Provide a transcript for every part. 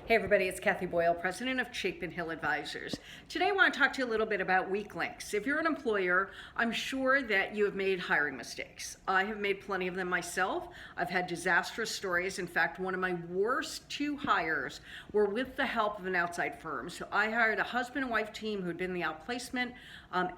Hey everybody, it's Kathy Boyle, president of Chapin Advisors. Today I want to talk to you a little bit about weak links. If you're an employer, I'm sure that you have made hiring mistakes. I have made plenty of them myself. I've had disastrous stories. In fact, one of my worst two hires were with the help of an outside firm. So I hired a husband and wife team who'd been in the outplacement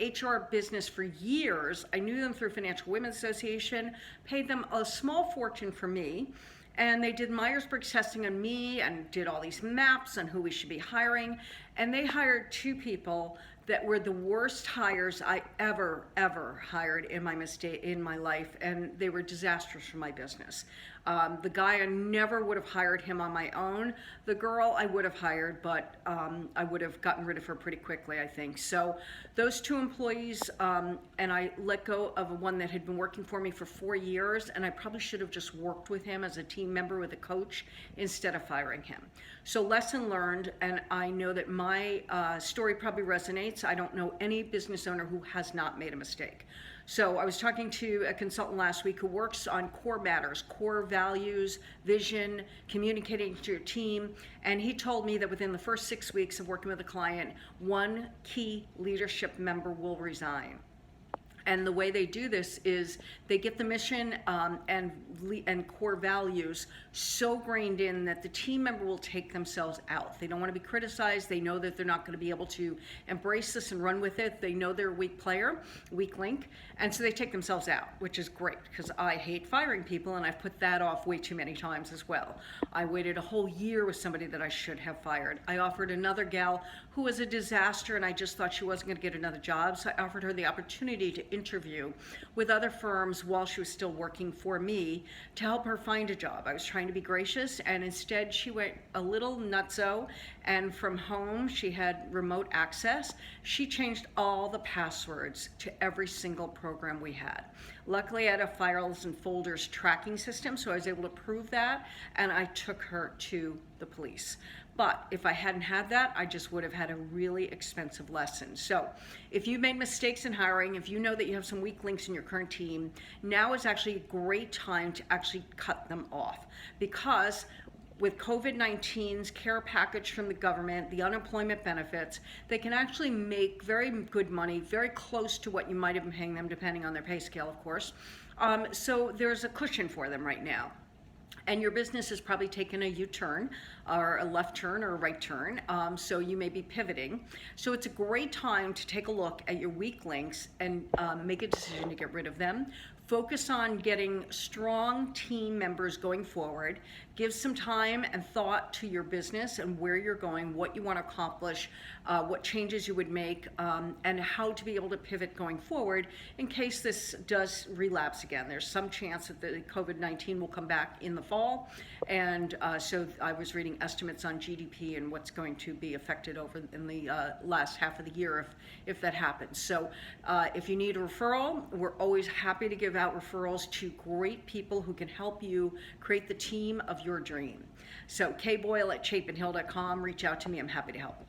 HR business for years. I knew them through Financial Women's Association, paid them a small fortune for me. And they did Myers-Briggs testing on me and did all these maps on who we should be hiring. And they hired two people that were the worst hires I ever hired in my life, and they were disastrous for my business. The guy, I never would have hired him on my own. The girl I would have hired, but I would have gotten rid of her pretty quickly, I think. So those two employees, and I let go of one that had been working for me for 4 years, and I probably should have just worked with him as a team member with a coach instead of firing him. So lesson learned, and I know that my story probably resonates. I don't know any business owner who has not made a mistake. So I was talking to a consultant last week who works on core matters, core values, vision, communicating to your team, and he told me that within the first 6 weeks of working with a client, one key leadership member will resign. And the way they do this is they get the mission and core values so grained in that the team member will take themselves out. They don't want to be criticized. They know that they're not going to be able to embrace this and run with it. They know they're a weak player, weak link, and so they take themselves out, which is great because I hate firing people, and I've put that off way too many times as well. I waited a whole year with somebody that I should have fired. I offered another gal who was a disaster, and I just thought she wasn't going to get another job, so I offered her the opportunity to interview with other firms while she was still working for me to help her find a job. I was trying to be gracious, and instead she went a little nutso, and from home she had remote access. She changed all the passwords to every single program we had. Luckily I had a files and folders tracking system, so I was able to prove that, and I took her to the police. But if I hadn't had that, I just would have had a really expensive lesson. So if you made mistakes in hiring, if you know that you have some weak links in your current team, now is actually a great time to actually cut them off. Because with COVID-19's care package from the government, the unemployment benefits, they can actually make very good money, very close to what you might have been paying them, depending on their pay scale, of course. So there's a cushion for them right now. And your business has probably taken a U-turn or a left turn or a right turn, so you may be pivoting. So it's a great time to take a look at your weak links and make a decision to get rid of them. Focus on getting strong team members going forward. Give some time and thought to your business and where you're going, what you want to accomplish, what changes you would make, and how to be able to pivot going forward in case this does relapse again. There's some chance that the COVID-19 will come back in the fall, and so I was reading estimates on GDP and what's going to be affected over in the last half of the year if that happens. So if you need a referral, we're always happy to give out referrals to great people who can help you create the team of your dream. So kboyle@chapinhill.com, reach out to me, I'm happy to help.